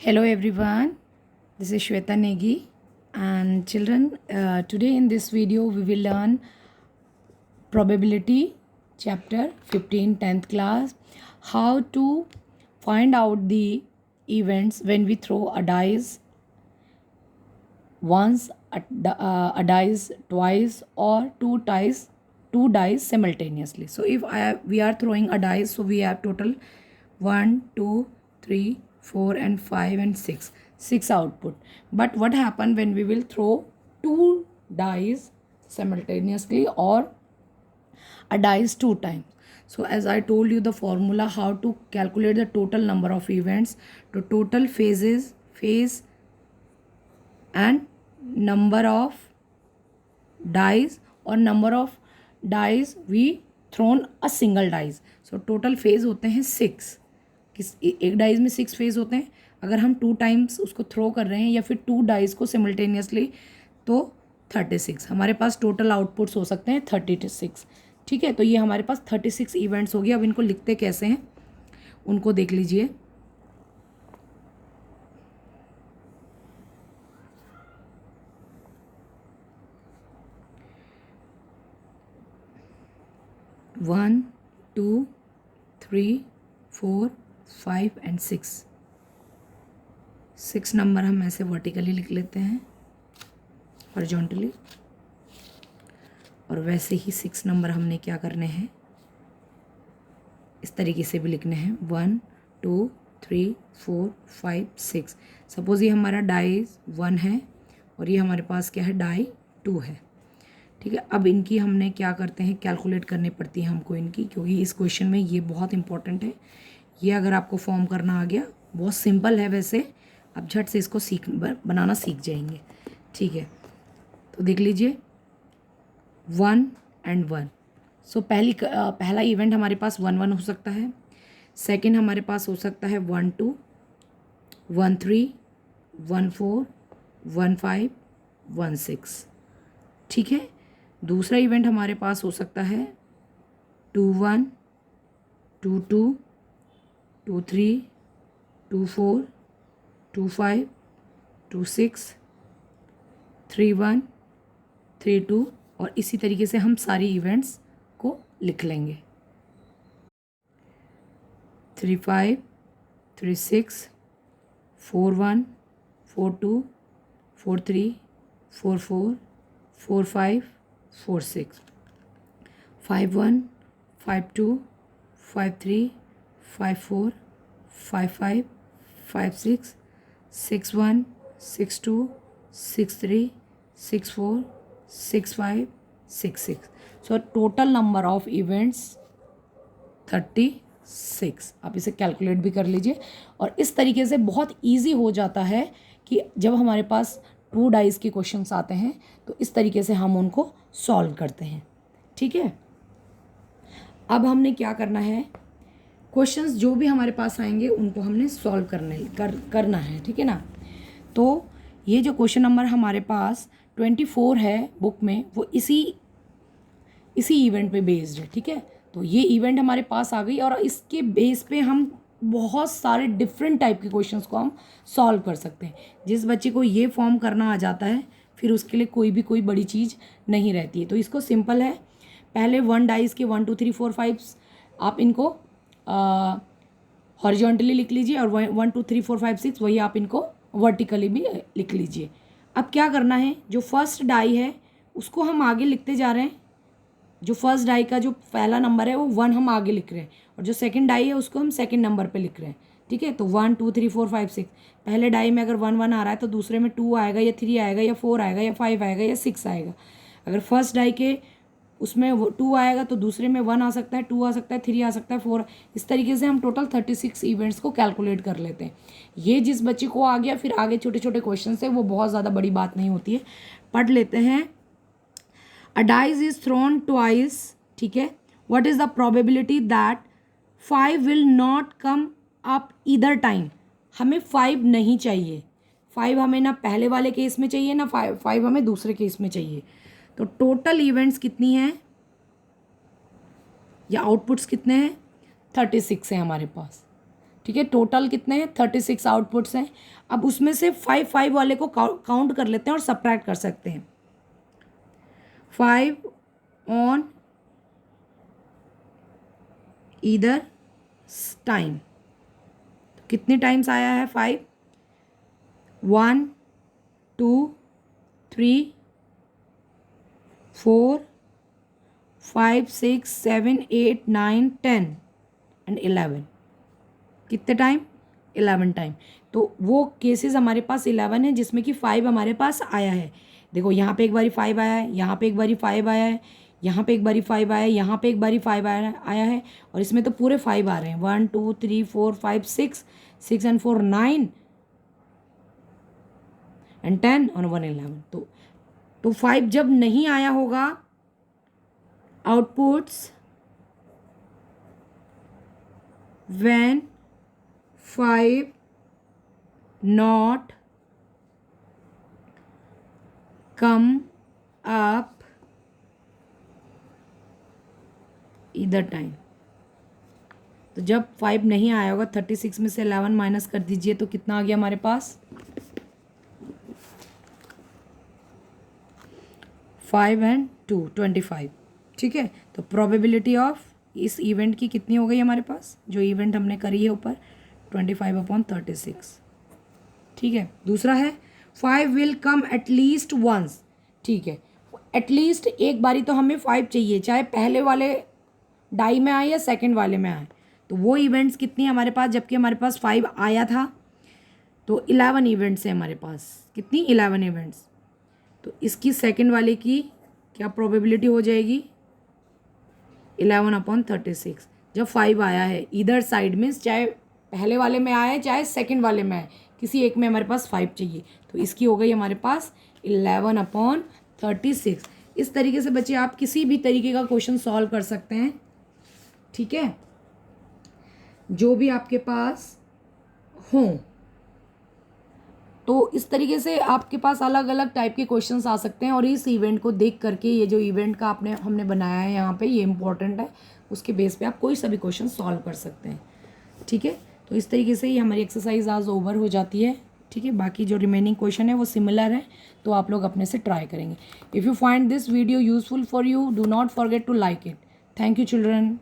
Hello everyone, this is Shweta Negi and children, today in this video we will learn probability chapter 15 10th class, how to find out the events when we throw a dice once, a dice twice or two dice simultaneously. So if we are throwing a dice, so we have total 1 2 3 4 and 5 and 6 output. But what happen when we will throw two dice simultaneously or a dice two times? So as I told you the formula how to calculate the total number of events, to total phase and number of dice or number of dice we thrown a single dice. So total phase होते हैं 6, एक dice में 6 phase होते हैं. अगर हम 2 times उसको throw कर रहे हैं या फिर 2 डाइस को सिमल्टेनियसली तो 36. हमारे पास टोटल आउटपुट्स हो सकते हैं 36. ठीक है, तो ये हमारे पास 36 इवेंट्स हो गए. अब इनको लिखते कैसे हैं उनको देख लीजिए. वन 2 3 4 5 एंड 6 नंबर हम ऐसे वर्टिकली लिख लेते हैं, हॉरिजॉन्टली. और वैसे ही 6 नंबर हमने क्या करने हैं, इस तरीके से भी लिखने हैं. 1 2 3 4 5 6. सपोज़ ये हमारा डाई 1 है और ये हमारे पास क्या है, डाई 2 है. ठीक है, अब इनकी हमने क्या करते हैं, कैलकुलेट करनी पड़ती है हमको इनकी, क्योंकि इस क्वेश्चन में ये बहुत इंपॉर्टेंट है. ये अगर आपको फॉर्म करना आ गया, बहुत सिंपल है वैसे, आप झट से इसको बनाना सीख जाएंगे. ठीक है, तो देख लीजिए 1 and 1. सो पहला इवेंट हमारे पास 1 1 हो सकता है. सेकंड हमारे पास हो सकता है 1 2 1 3 1 4 1 5 1 6. ठीक है, दूसरा इवेंट हमारे पास हो सकता है 2 1 2 2 2 3 2 4 2 5 2 6 3 1 3 2. और इसी तरीके से हम सारी इवेंट्स को लिख लेंगे. 3 5 3 6 4 1 4 2 4 3 4 4 4 5 4 6 5 1 5 2 5 3 5 4 5 5 5 6 6 1 6 2 6 3 6 4 6 5 6 6. So total number of events 36. आप इसे कैलकुलेट भी कर लीजिए. और इस तरीके से बहुत इजी हो जाता है कि जब हमारे पास 2 डाइस के क्वेश्चंस आते हैं तो इस तरीके से हम उनको सॉल्व करते हैं. ठीक है, अब हमने क्या करना है, क्वेश्चंस जो भी हमारे पास आएंगे उनको हमने सॉल्व करना है. ठीक है ना. तो ये जो क्वेश्चन नंबर हमारे पास 24 है बुक में, वो इसी इवेंट पे बेस्ड है. ठीक है, तो ये इवेंट हमारे पास आ गई और इसके बेस पे हम बहुत सारे डिफरेंट टाइप के क्वेश्चंस को हम सॉल्व कर सकते हैं. जिस बच्चे को ये फॉर्म करना आ जाता है फिर उसके लिए कोई बड़ी चीज़ नहीं रहती है. तो इसको सिंपल है, पहले 1 डाइस के 1 2 3 4 5 आप इनको हॉरिजॉन्टली लिख लीजिए और 1 2 3 4 5 6 वही आप इनको वर्टिकली भी लिख लीजिए. अब क्या करना है, जो फर्स्ट डाई है उसको हम आगे लिखते जा रहे हैं. जो फर्स्ट डाई का जो पहला नंबर है वो 1 हम आगे लिख रहे हैं और जो सेकंड डाई है उसको हम सेकंड नंबर पे लिख रहे हैं. ठीक है, तो 1 2 3 4 5 6. पहले डाई में अगर 1 1 आ रहा है तो दूसरे में 2 आएगा या 3 आएगा या 4 आएगा या 5 आएगा या 6 आएगा. अगर फर्स्ट डाई के उसमें 2 आएगा तो दूसरे में 1 आ सकता है, 2 आ सकता है, 3 आ सकता है, 4. इस तरीके से हम टोटल 36 इवेंट्स को कैलकुलेट कर लेते हैं. ये जिस बच्चे को आ गया, फिर आगे छोटे छोटे क्वेश्चन है वो बहुत ज़्यादा बड़ी बात नहीं होती है. पढ़ लेते हैं. अ डाइस इज थ्रोन ट्वाइस. ठीक है, what is the probability that 5 will not come up either time. हमें 5 नहीं चाहिए. 5 हमें ना पहले वाले केस में चाहिए ना 5 हमें दूसरे केस में चाहिए. तो टोटल इवेंट्स कितनी हैं या आउटपुट्स कितने हैं, 36 है हमारे पास. ठीक है, टोटल कितने हैं 36 आउटपुट्स हैं। अब उसमें से 5 वाले को काउंट कर लेते हैं और सबट्रैक्ट कर सकते हैं। 5 ऑन ईदर टाइम, कितने टाइम्स आया है 5, 1 2 3 4 5 6 7 8 9 10 एंड 11, कितने टाइम 11 टाइम। तो वो केसेस हमारे पास 11 है जिसमें कि 5 हमारे पास आया है। देखो यहाँ पे एक बारी 5 आया है, यहाँ पे एक बारी 5 आया है, यहाँ पे एक बारी 5 आया है, यहाँ पे एक बारी 5 आया है, और इसमें तो पूरे 5 आ रहे हैं। 1 2 3 4 5 6 6 एंड 4 9 एंड 10 और 1 11। तो 5 जब नहीं आया होगा, outputs when 5 not come up either time। तो जब 5 नहीं आया होगा, 36 में से 11 माइनस कर दीजिए तो कितना आ गया हमारे पास 5 एंड 2 25। ठीक है, तो प्रोबेबिलिटी ऑफ इस इवेंट की कितनी हो गई हमारे पास, जो इवेंट हमने करी है ऊपर 25/36। ठीक है, दूसरा है 5 विल कम एटलीस्ट वंस। ठीक है, एटलीस्ट एक बारी तो हमें 5 चाहिए, चाहे पहले वाले डाई में आए या सेकंड वाले में आए। तो वो इवेंट्स कितनी है हमारे पास, जबकि हमारे पास 5 आया था, तो 11 इवेंट्स है हमारे पास। कितनी 11 इवेंट्स। तो इसकी सेकंड वाले की क्या प्रोबेबिलिटी हो जाएगी 11/36। जब 5 आया है इधर साइड में, चाहे पहले वाले में आए चाहे सेकंड वाले में आए, किसी एक में हमारे पास 5 चाहिए, तो इसकी हो गई हमारे पास 11/36। इस तरीके से बच्चे आप किसी भी तरीके का क्वेश्चन सॉल्व कर सकते हैं। ठीक है, जो भी आपके पास हो, तो इस तरीके से आपके पास अलग अलग टाइप के क्वेश्चंस आ सकते हैं। और इस इवेंट को देख करके, ये जो इवेंट का हमने बनाया है यहाँ पे, ये इंपॉर्टेंट है, उसके बेस पे आप कोई सा भी क्वेश्चन सॉल्व कर सकते हैं। ठीक है, तो इस तरीके से ही हमारी एक्सरसाइज आज ओवर हो जाती है। ठीक है, बाकी जो रिमेनिंग क्वेश्चन है वो सिमिलर है, तो आप लोग अपने से ट्राई करेंगे। If you find this video useful for you, do not forget to like it. Thank you children.